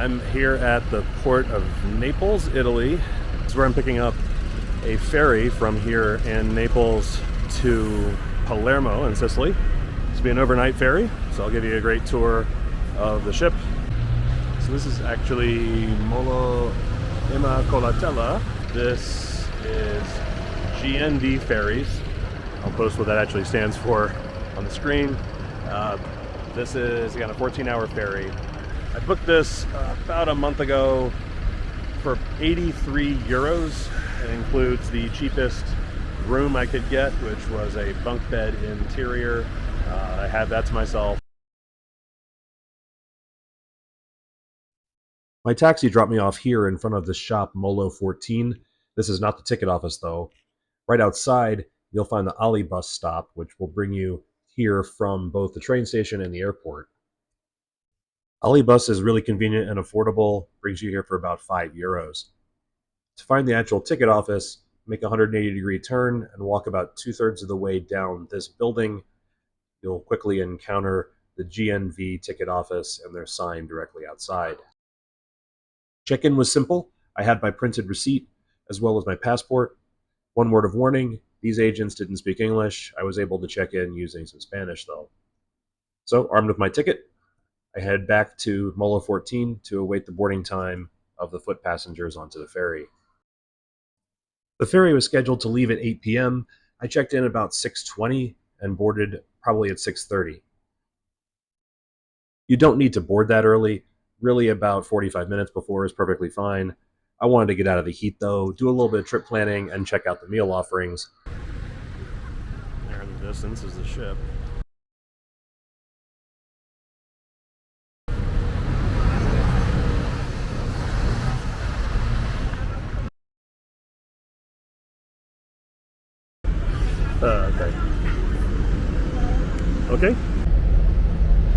I'm here at the port of Naples, Italy. This is where I'm picking up a ferry from here in Naples to Palermo in Sicily. This will be an overnight ferry, so I'll give you a great tour of the ship. So this is actually Molo Immacolatella. This is GNV ferries. I'll post what that actually stands for on the screen. This is again a 14-hour ferry. I booked this about a month ago for 83 euros. It includes the cheapest room I could get, which was a bunk bed interior. I had that to myself. My taxi dropped me off here in front of the shop Molo 14. This is not the ticket office though. Right outside, you'll find the Ali bus stop, which will bring you here from both the train station and the airport. Ali bus is really convenient and affordable, brings you here for about 5 euros. To find the actual ticket office, make a 180-degree turn and walk about 2/3 of the way down this building. You'll quickly encounter the GNV ticket office and their sign directly outside. Check-in was simple. I had my printed receipt as well as my passport. One word of warning, these agents didn't speak English. I was able to check in using some Spanish though. So, armed with my ticket, I head back to Molo 14 to await the boarding time of the foot passengers onto the ferry. The ferry was scheduled to leave at 8 p.m. I checked in about 6:20 and boarded probably at 6:30. You don't need to board that early. Really about 45 minutes before is perfectly fine. I wanted to get out of the heat though, do a little bit of trip planning, and check out the meal offerings. There in the distance is the ship. Okay.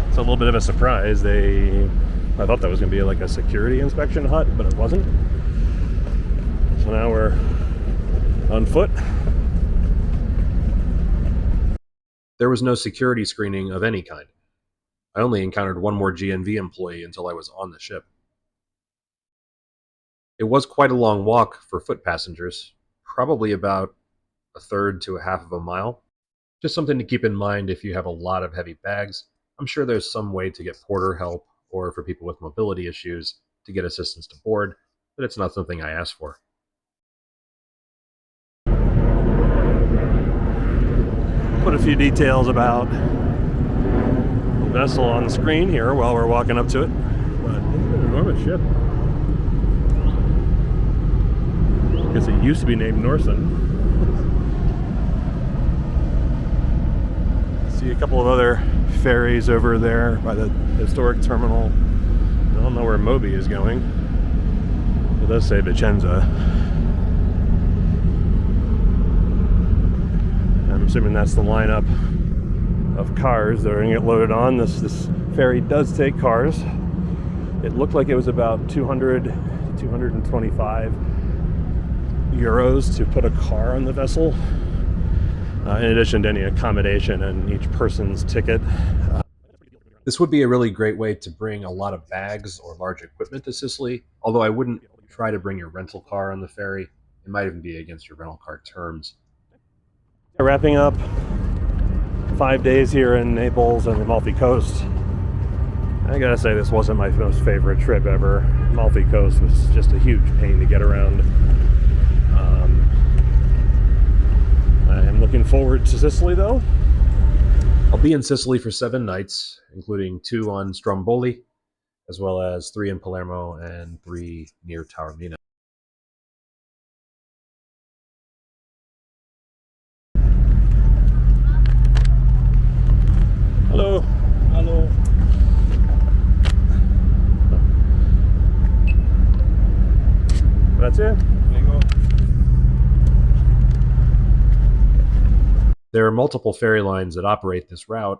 It's a little bit of a surprise. I thought that was going to be like a security inspection hut, but it wasn't. So now we're on foot. There was no security screening of any kind. I only encountered one more GNV employee until I was on the ship. It was quite a long walk for foot passengers, probably about 1/3 to a half of a mile. Just something to keep in mind if you have a lot of heavy bags. I'm sure there's some way to get porter help or for people with mobility issues to get assistance to board, but it's not something I asked for. Put a few details about the vessel on the screen here while we're walking up to it. But it's an enormous ship. I guess it used to be named Norsen. See a couple of other ferries over there by the historic terminal. I don't know where Moby is going. It does say Vicenza. I'm assuming that's the lineup of cars that are going to get loaded on. This ferry does take cars. It looked like it was about 200 to 225 euros to put a car on the vessel, in addition to any accommodation and each person's ticket. This would be a really great way to bring a lot of bags or large equipment to Sicily, although I wouldn't try to bring your rental car on the ferry. It might even be against your rental car terms. Wrapping up 5 days here in Naples and the Amalfi Coast. I gotta say, this wasn't my most favorite trip ever. Amalfi Coast was just a huge pain to get around. I am looking forward to Sicily though. I'll be in Sicily for 7 nights, including 2 on Stromboli, as well as 3 in Palermo and 3 near Taormina. Hello. Hello. Grazie. There are multiple ferry lines that operate this route.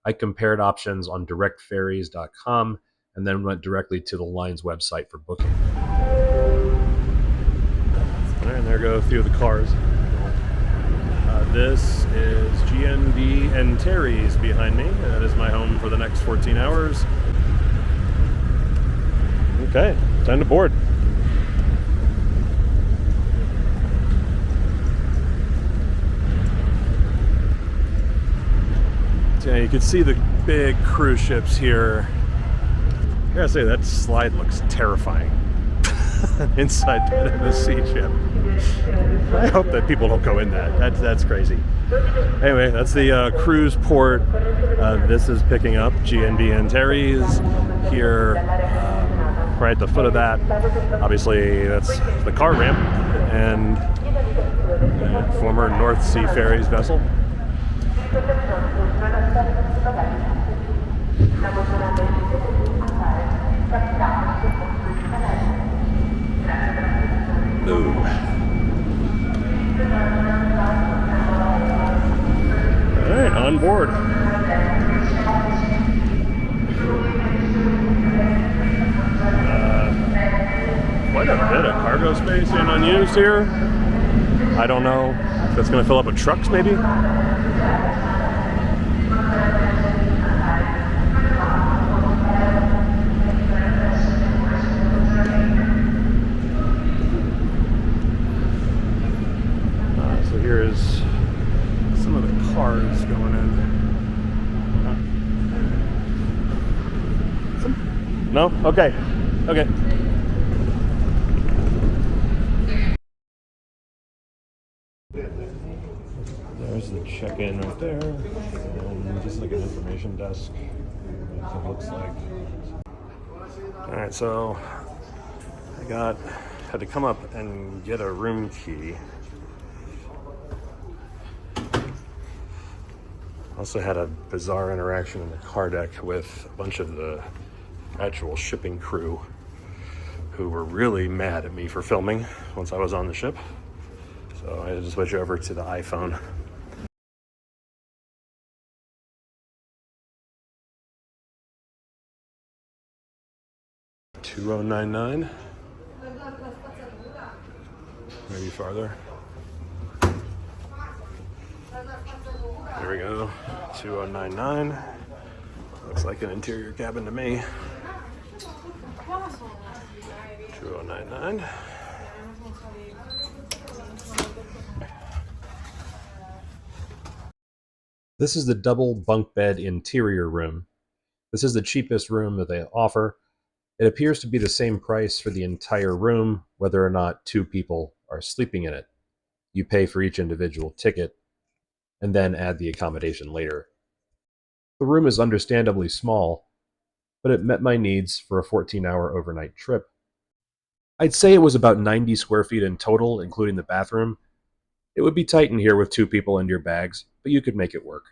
I compared options on directferries.com and then went directly to the line's website for booking. And there go a few of the cars. This is GNV Antares behind me. That is my home for the next 14 hours. Okay, time to board. So, yeah, you can see the big cruise ships here. I gotta say, that slide looks terrifying. Inside the sea ship. I hope that people don't go in that. That's crazy. Anyway, that's the cruise port. This is picking up GNV Antares here, right at the foot of that. Obviously, that's the car ramp and former North Sea Ferries vessel. Ooh. All right, on board. Quite a bit of cargo space being unused here. I don't know if it's going to fill up with trucks, maybe. So here is some of the cars going in. No? Okay. Okay. There's the check-in right there. And just like an information desk. That's what it looks like. Alright, so I had to come up and get a room key. Also had a bizarre interaction in the car deck with a bunch of the actual shipping crew who were really mad at me for filming once I was on the ship. So I had to switch over to the iPhone. $2099. Maybe farther. There we go. 2099. Looks like an interior cabin to me. 2099. This is the double bunk bed interior room. This is the cheapest room that they offer. It appears to be the same price for the entire room, whether or not two people are sleeping in it. You pay for each individual ticket and then add the accommodation later. The room is understandably small, but it met my needs for a 14-hour overnight trip. I'd say it was about 90 square feet in total, including the bathroom. It would be tight in here with two people and your bags, but you could make it work.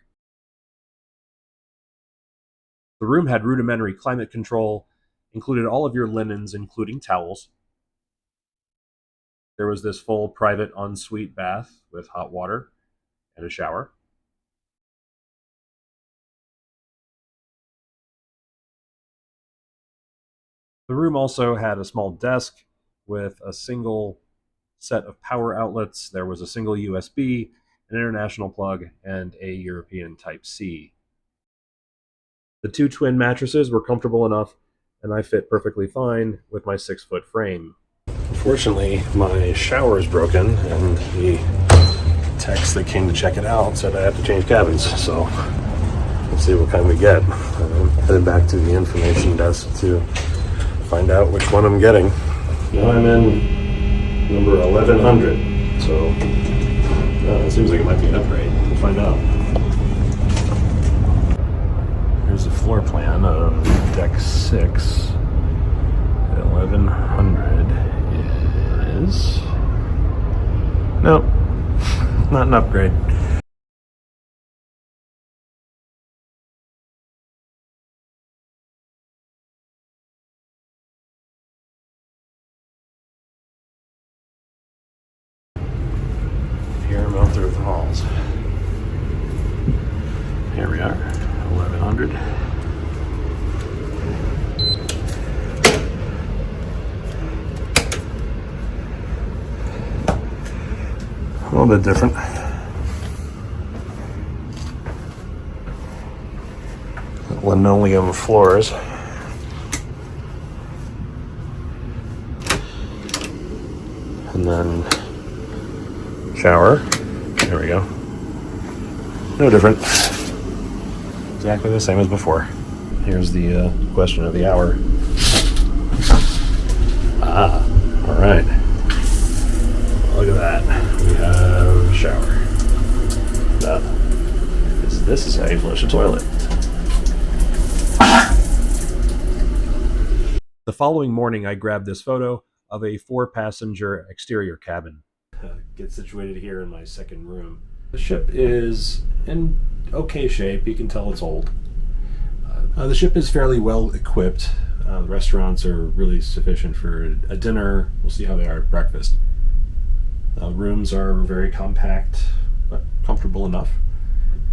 The room had rudimentary climate control, included all of your linens, including towels. There was this full private ensuite bath with hot water and a shower. The room also had a small desk with a single set of power outlets. There was a single USB, an international plug, and a European Type-C. The two twin mattresses were comfortable enough, and I fit perfectly fine with my 6-foot frame. Unfortunately, my shower is broken, and the techs that came to check it out said I have to change cabins, so let's see what kind we get. I'm headed back to the information desk to find out which one I'm getting. Now I'm in number 1100, so it seems like it might be an upgrade. We'll find out. Here's the floor plan of deck 6. 1100 is... Nope, not an upgrade. Here I'm out through the halls. Here we are, 1100. A little bit different. Linoleum floors. and then shower. There we go. No different. Exactly the same as before. Here's the question of the hour. All right. Look at that. We have a shower. This is how you flush a toilet. The following morning, I grabbed this photo of a 4-passenger exterior cabin. Get situated here in my second room. The ship is in okay shape. You can tell it's old. The ship is fairly well equipped. The restaurants are really sufficient for a dinner. We'll see how they are at breakfast. Rooms are very compact, but comfortable enough.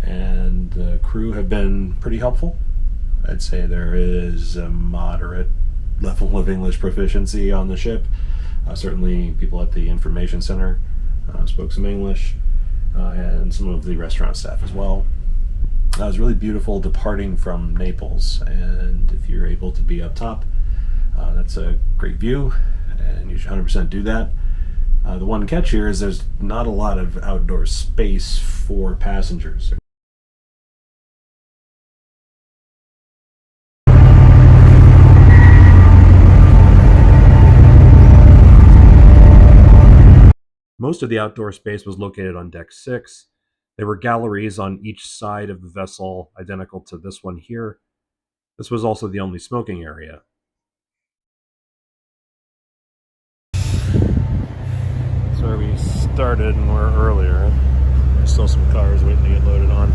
And the crew have been pretty helpful. I'd say there is a moderate level of English proficiency on the ship. Certainly people at the information center spoke some English, and some of the restaurant staff as well. It was really beautiful departing from Naples, and if you're able to be up top, that's a great view, and you should 100% do that. The one catch here is there's not a lot of outdoor space for passengers. Most of the outdoor space was located on deck 6. There were galleries on each side of the vessel, identical to this one here. This was also the only smoking area. That's where we started and were earlier. There's still some cars waiting to get loaded on.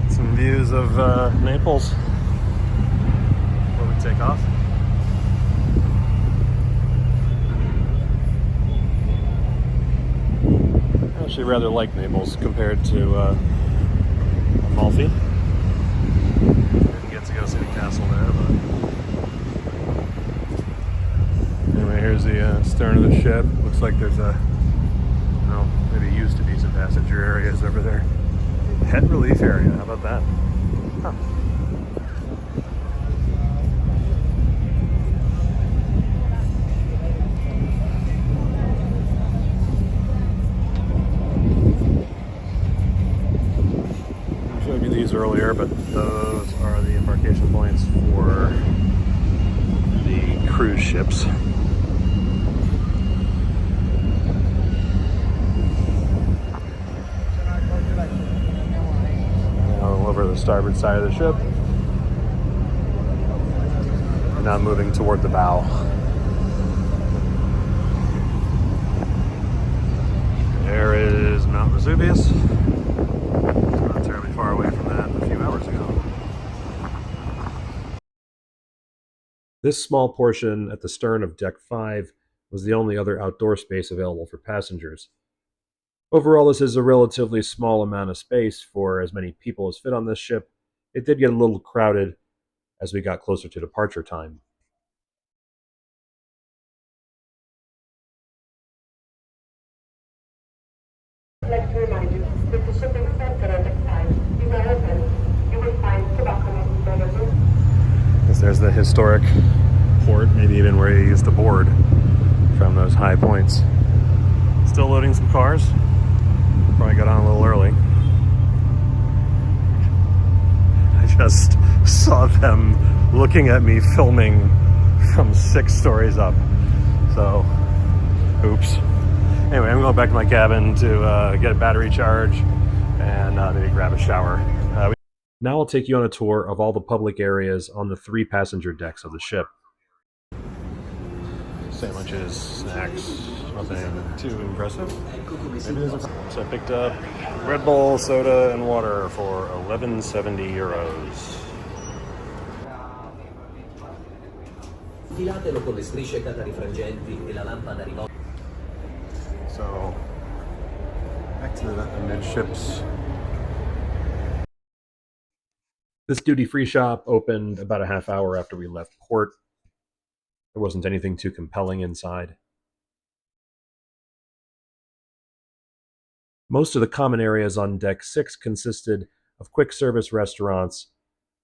Some views of Naples before we take off. I actually rather like Naples compared to Amalfi. Didn't get to go see the castle there, but anyway, here's the stern of the ship. Looks like there's maybe used to be some passenger areas over there. Head relief area, how about that? Huh. I showed you these earlier, but those are the embarkation points for the cruise ships. Over the starboard side of the ship. We're now moving toward the bow. There is Mount Vesuvius. It's not terribly far away from that a few hours ago. This small portion at the stern of deck 5 was the only other outdoor space available for passengers. Overall, this is a relatively small amount of space for as many people as fit on this ship. It did get a little crowded as we got closer to departure time. I'd like to remind you that the shipping center at deck 5 is now open. You will find tobacco beverages. Guess there's the historic port, maybe even where you used to board from those high points. Still loading some cars. Probably got on a little early. I just saw them looking at me filming from 6 stories up. So, oops. Anyway, I'm going back to my cabin to get a battery charge and maybe grab a shower. Now I'll take you on a tour of all the public areas on the 3 passenger decks of the ship. Sandwiches, snacks, nothing too impressive. Maybe there's so I picked up Red Bull, soda, and water for 1170 euros. So, back to the midships. This duty-free shop opened about a half hour after we left port. There wasn't anything too compelling inside. Most of the common areas on deck 6 consisted of quick service restaurants,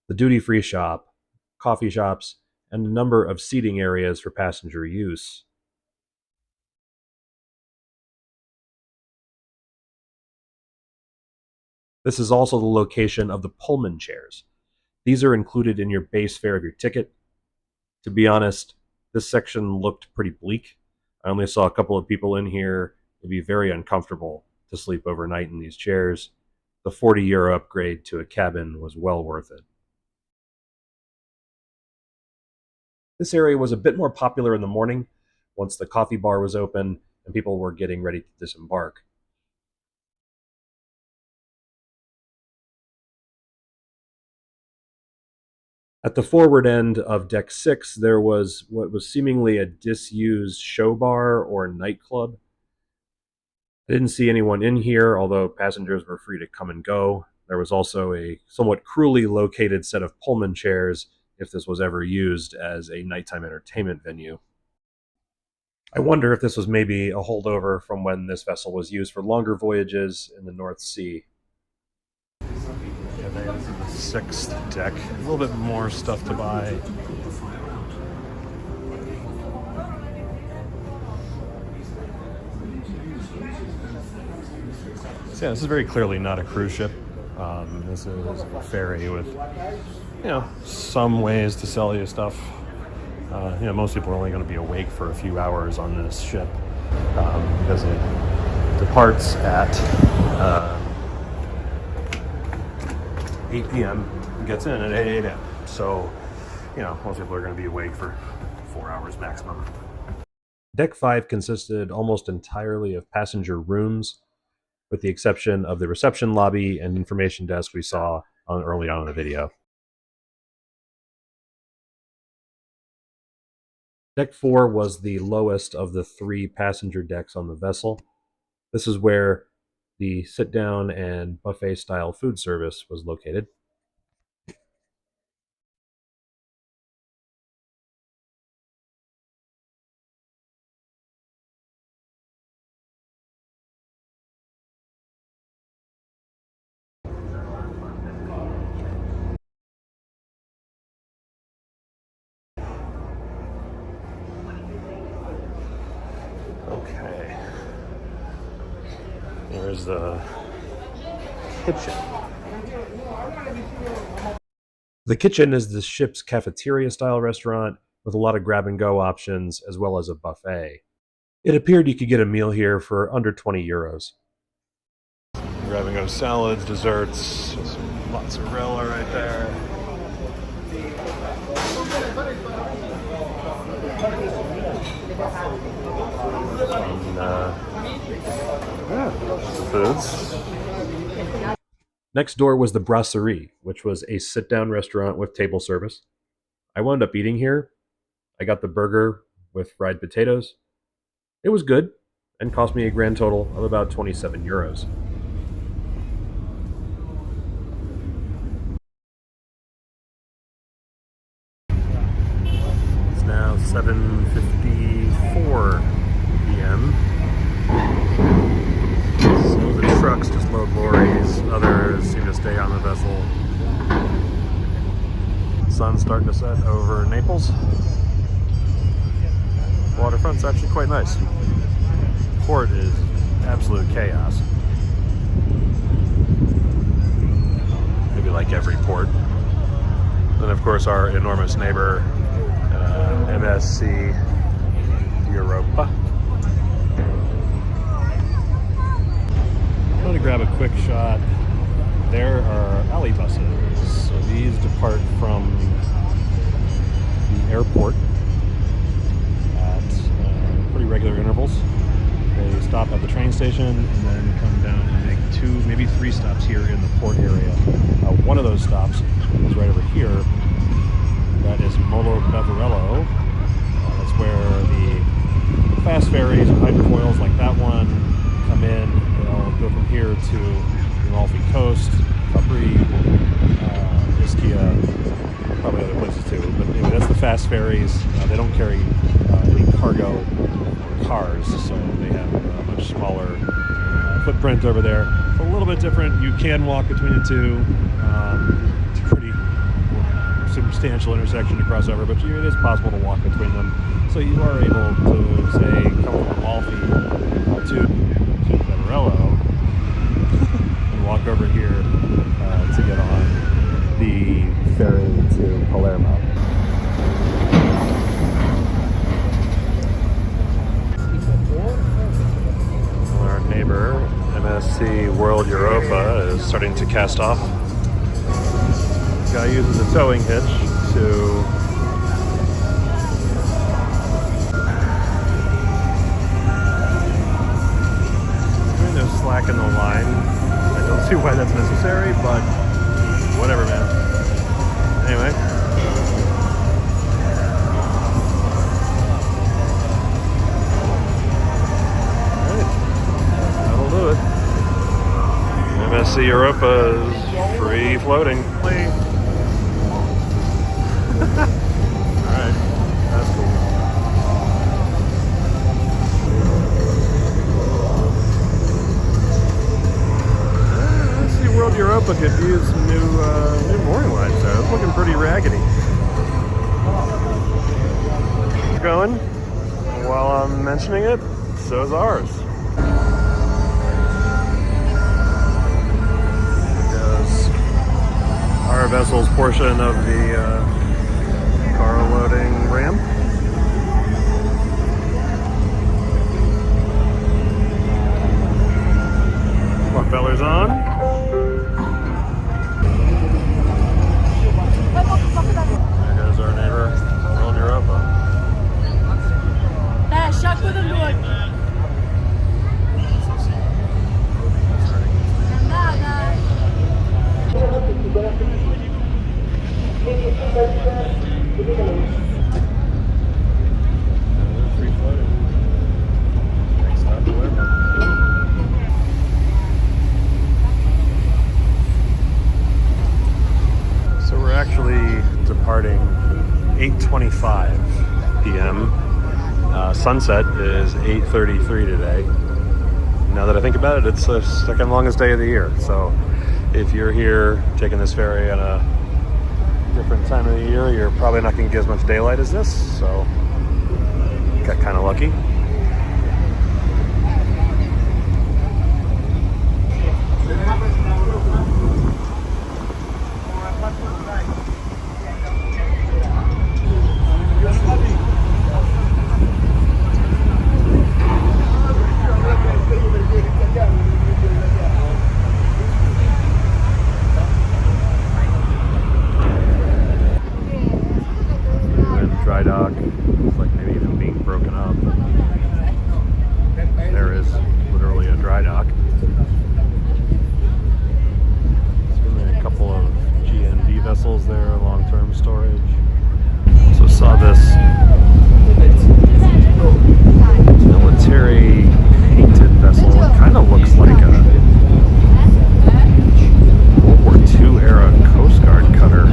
the duty-free shop, coffee shops, and a number of seating areas for passenger use. This is also the location of the Pullman chairs. These are included in your base fare of your ticket. To be honest, this section looked pretty bleak. I only saw a couple of people in here. It'd be very uncomfortable to sleep overnight in these chairs. The €40 upgrade to a cabin was well worth it. This area was a bit more popular in the morning once the coffee bar was open and people were getting ready to disembark. At the forward end of Deck 6, there was what was seemingly a disused show bar or nightclub. I didn't see anyone in here, although passengers were free to come and go. There was also a somewhat cruelly located set of Pullman chairs if this was ever used as a nighttime entertainment venue. I wonder if this was maybe a holdover from when this vessel was used for longer voyages in the North Sea. Yeah, this is the sixth deck. A little bit more stuff to buy. So yeah, this is very clearly not a cruise ship. This is a ferry with, some ways to sell you stuff. Most people are only going to be awake for a few hours on this ship because it departs at 8 p.m. and gets in at 8 a.m. So, most people are going to be awake for 4 hours maximum. Deck 5 consisted almost entirely of passenger rooms, with the exception of the reception lobby and information desk we saw early on in the video. Deck 4 was the lowest of the 3 passenger decks on the vessel. This is where the sit-down and buffet-style food service was located. Okay. Here's the kitchen. The kitchen is the ship's cafeteria-style restaurant with a lot of grab-and-go options as well as a buffet. It appeared you could get a meal here for under €20. Grab-and-go salads, desserts, some mozzarella right there. And, foods. Next door was the Brasserie, which was a sit-down restaurant with table service. I wound up eating here. I got the burger with fried potatoes. It was good and cost me a grand total of about €27. It's now 7:54 p.m. Some of the trucks just load lorries, others seem to stay on the vessel. Sun's starting to set over Naples. Waterfront's actually quite nice. Port is absolute chaos. Maybe like every port. And of course our enormous neighbor, MSC Europa. I'm going to grab a quick shot. There are alley buses. So these depart from the airport at pretty regular intervals. They stop at the train station and then come down and make 2, maybe 3 stops here in the port area. One of those stops is right over here. That is Molo Beverello. That's where the fast ferries and hydrofoils like that one come in. They'll go from here to the Amalfi Coast, Capri, Ischia, probably other places too. But anyway, that's the fast ferries. They don't carry any cargo or cars, so they have much smaller footprint over there. It's a little bit different. You can walk between the two. It's a pretty substantial intersection to cross over, but it is possible to walk between them. So you are able to, say, come from Amalfi to Palermo and walk over here to get on the ferry to Palermo. Our neighbor, MSC World Europa, is starting to cast off. This guy uses a towing hitch to no slack in the line. I don't see why that's necessary, but whatever, man. Anyway. That'll do it. MSC Europa is free floating. Alright, that's cool. World Europa could use some new mooring lines there. It's looking pretty raggedy. Going. While I'm mentioning it, so is ours. Because our vessel's portion of the cargo loading ramp. Propellers on. There's our neighbor, World Europa. Free floating. Next stop, Palermo. So we're actually departing 8:25 p.m. Sunset is 8:33 today. Now that I think about it, it's the second longest day of the year. So if you're here taking this ferry on a different time of the year, you're probably not going to get as much daylight as this. So got kind of lucky. Dry dock. Looks like maybe even being broken up. There is literally a dry dock. There's been a couple of GNV vessels there, long-term storage. So saw this military painted vessel. It kind of looks like a World War II era Coast Guard cutter.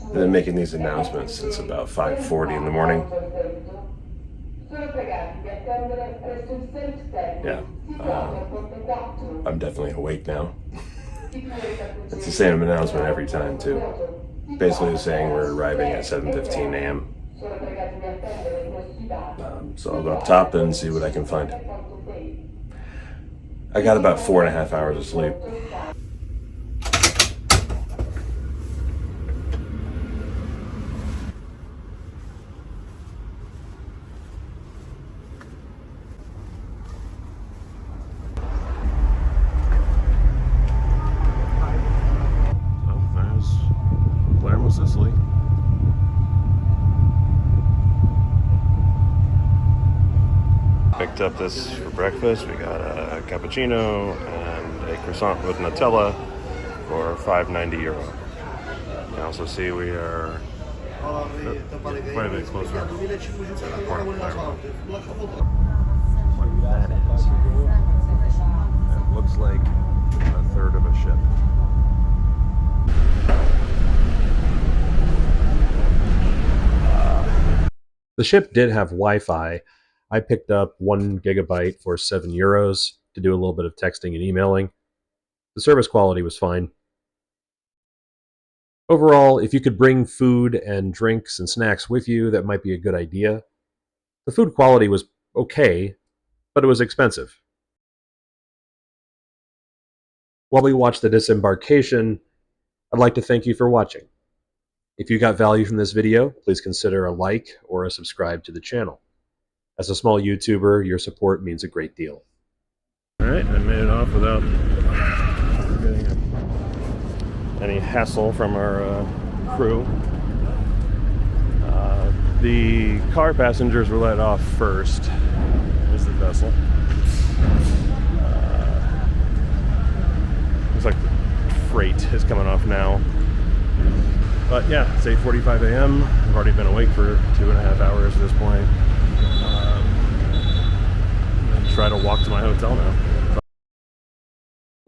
I've been making these announcements since about 5:40 in the morning. Yeah, I'm definitely awake now. It's the same announcement every time too. Basically saying we're arriving at 7:15 a.m. So I'll go up top and see what I can find. I got about 4.5 hours of sleep. Oh, there's Palermo, Sicily. Picked up this for breakfast. We got a cappuccino and a croissant with Nutella for €5.90. You can also see we are quite a bit closer to the port of Palermo. What that is. It looks like a third of a ship. The ship did have Wi-Fi. I picked up 1 gigabyte for €7 to do a little bit of texting and emailing. The service quality was fine. Overall, if you could bring food and drinks and snacks with you, that might be a good idea. The food quality was okay, but it was expensive. While we watch the disembarkation, I'd like to thank you for watching. If you got value from this video, please consider a like or a subscribe to the channel. As a small YouTuber, your support means a great deal. Alright, I made it off without getting any hassle from our crew. The car passengers were let off first. There's the vessel. Looks like the freight is coming off now. But yeah, it's 8:45 a.m. I've already been awake for 2.5 hours at this point. I'm going to try to walk to my hotel now.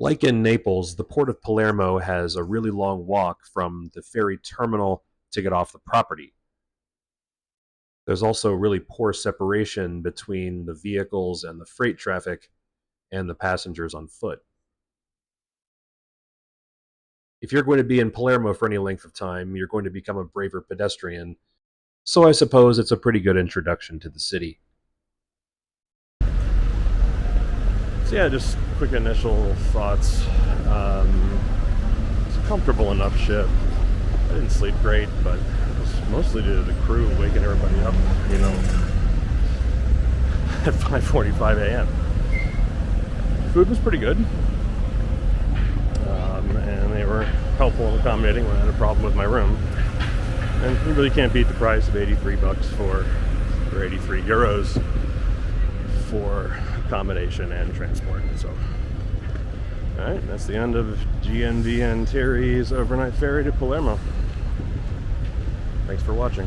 Like in Naples, the port of Palermo has a really long walk from the ferry terminal to get off the property. There's also really poor separation between the vehicles and the freight traffic and the passengers on foot. If you're going to be in Palermo for any length of time, you're going to become a braver pedestrian, so I suppose it's a pretty good introduction to the city. So yeah, just quick initial thoughts. It's a comfortable enough ship. I didn't sleep great, but it was mostly due to the crew waking everybody up, at 5:45 a.m. Food was pretty good. And they were helpful and accommodating when I had a problem with my room. And you really can't beat the price of €83 or €83 for accommodation and transport. So, all right, that's the end of GNV Antares overnight ferry to Palermo. Thanks for watching.